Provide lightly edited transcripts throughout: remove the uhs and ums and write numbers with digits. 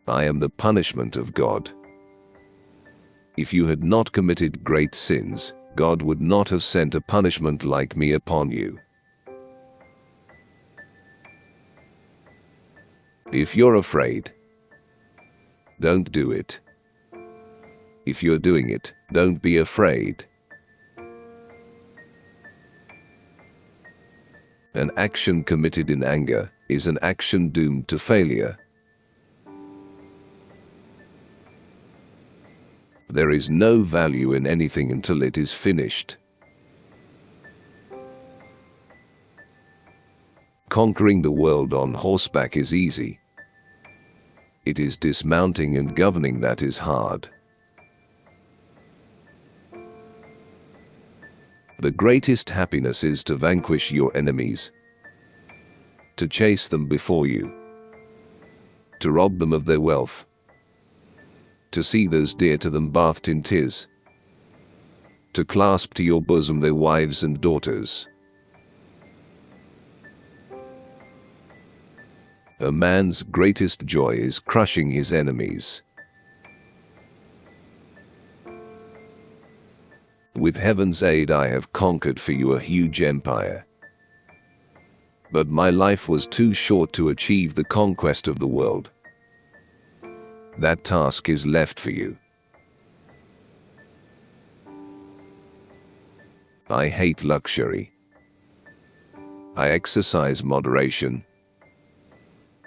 I am the punishment of God. If you had not committed great sins, God would not have sent a punishment like me upon you. If you're afraid, don't do it. If you're doing it, don't be afraid. An action committed in anger is an action doomed to failure. There is no value in anything until it is finished. Conquering the world on horseback is easy. It is dismounting and governing that is hard. The greatest happiness is to vanquish your enemies, to chase them before you, to rob them of their wealth, to see those dear to them bathed in tears, to clasp to your bosom their wives and daughters. A man's greatest joy is crushing his enemies. With heaven's aid I have conquered for you a huge empire. But my life was too short to achieve the conquest of the world. That task is left for you. I hate luxury. I exercise moderation.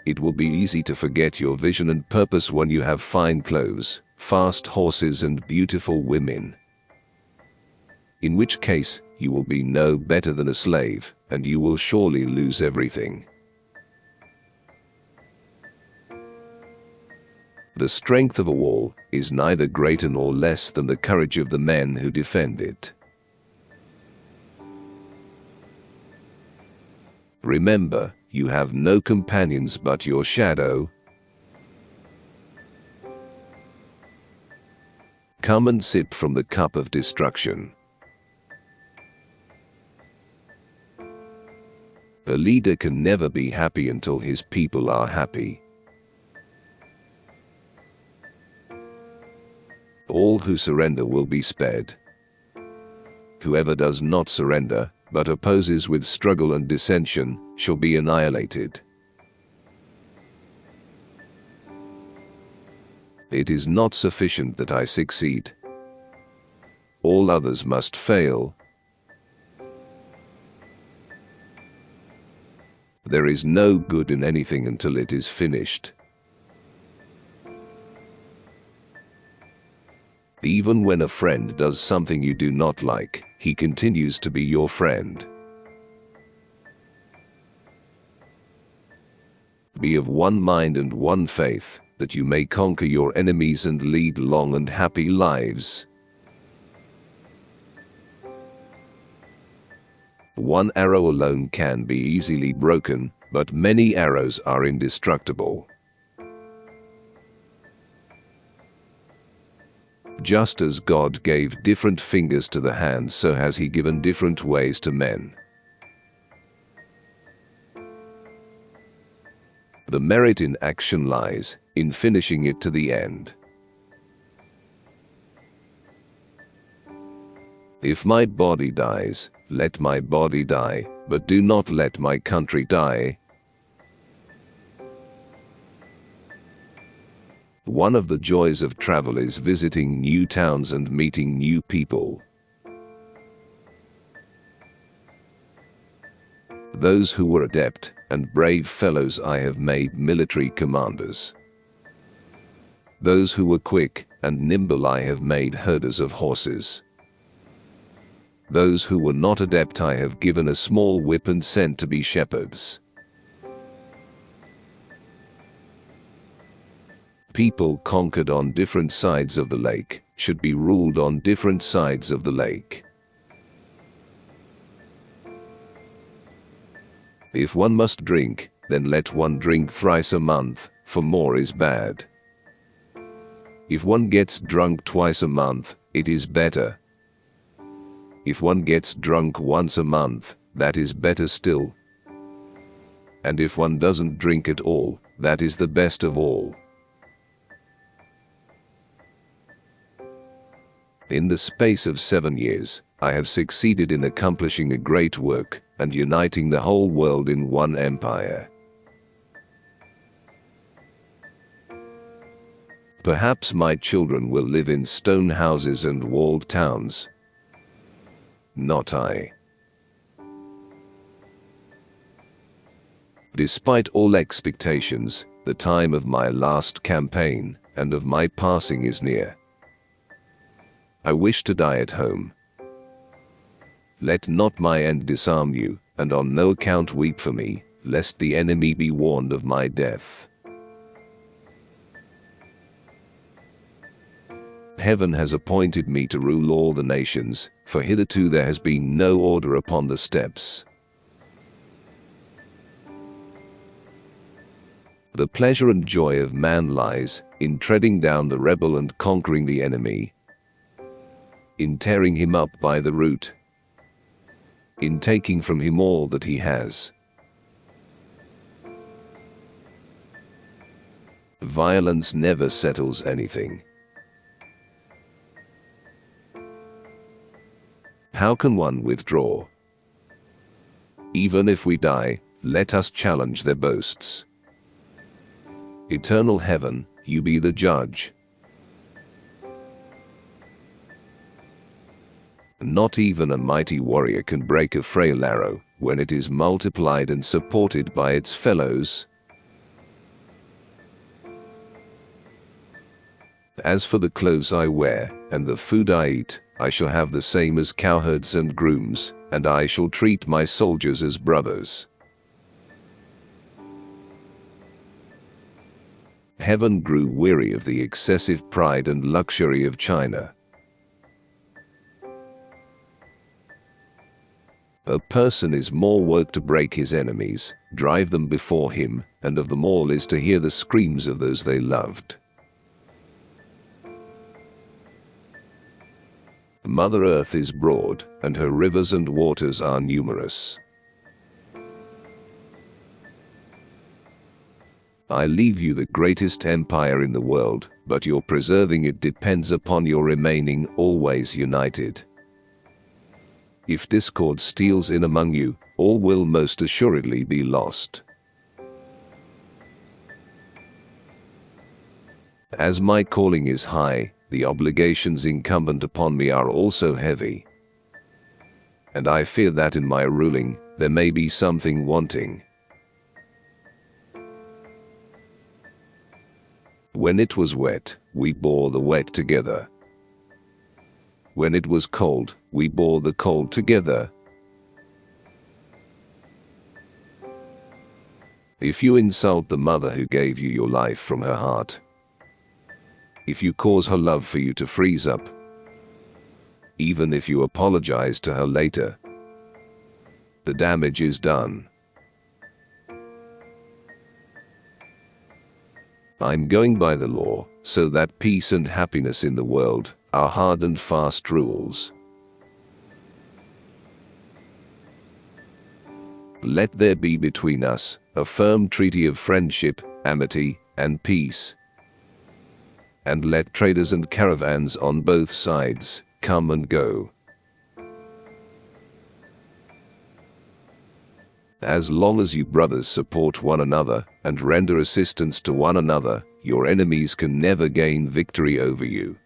It will be easy to forget your vision and purpose when you have fine clothes, fast horses and beautiful women. In which case, you will be no better than a slave, and you will surely lose everything. The strength of a wall is neither greater nor less than the courage of the men who defend it. Remember, you have no companions but your shadow. Come and sip from the cup of destruction. A leader can never be happy until his people are happy. All who surrender will be spared. Whoever does not surrender, but opposes with struggle and dissension, shall be annihilated. It is not sufficient that I succeed. All others must fail. There is no good in anything until it is finished. Even when a friend does something you do not like, he continues to be your friend. Be of one mind and one faith, that you may conquer your enemies and lead long and happy lives. One arrow alone can be easily broken, but many arrows are indestructible. Just as God gave different fingers to the hands, so has He given different ways to men. The merit in action lies in finishing it to the end. If my body dies, let my body die, but do not let my country die. One of the joys of travel is visiting new towns and meeting new people. Those who were adept and brave fellows I have made military commanders. Those who were quick and nimble I have made herders of horses. Those who were not adept I have given a small whip and sent to be shepherds. People conquered on different sides of the lake should be ruled on different sides of the lake. If one must drink, then let one drink thrice a month, for more is bad. If one gets drunk twice a month, it is better. If one gets drunk once a month, that is better still. And if one doesn't drink at all, that is the best of all. In the space of 7 years, I have succeeded in accomplishing a great work and uniting the whole world in one empire. Perhaps my children will live in stone houses and walled towns. Not I. Despite all expectations, the time of my last campaign and of my passing is near. I wish to die at home. Let not my end disarm you, and on no account weep for me, lest the enemy be warned of my death. Heaven has appointed me to rule all the nations, for hitherto there has been no order upon the steppes. The pleasure and joy of man lies in treading down the rebel and conquering the enemy, in tearing him up by the root, in taking from him all that he has. Violence never settles anything. How can one withdraw? Even if we die, let us challenge their boasts. Eternal heaven, you be the judge. Not even a mighty warrior can break a frail arrow when it is multiplied and supported by its fellows. As for the clothes I wear and the food I eat, I shall have the same as cowherds and grooms, and I shall treat my soldiers as brothers. Heaven grew weary of the excessive pride and luxury of China. A person is more work to break his enemies, drive them before him, and of them all is to hear the screams of those they loved. Mother Earth is broad, and her rivers and waters are numerous. I leave you the greatest empire in the world, but your preserving it depends upon your remaining always united. If discord steals in among you, all will most assuredly be lost. As my calling is high, the obligations incumbent upon me are also heavy. And I fear that in my ruling, there may be something wanting. When it was wet, we bore the wet together. When it was cold, we bore the cold together. If you insult the mother who gave you your life from her heart, if you cause her love for you to freeze up, even if you apologize to her later, the damage is done. I'm going by the law, so that peace and happiness in the world are hard and fast rules. Let there be between us a firm treaty of friendship, amity, and peace. And let traders and caravans on both sides come and go. As long as you brothers support one another and render assistance to one another, your enemies can never gain victory over you.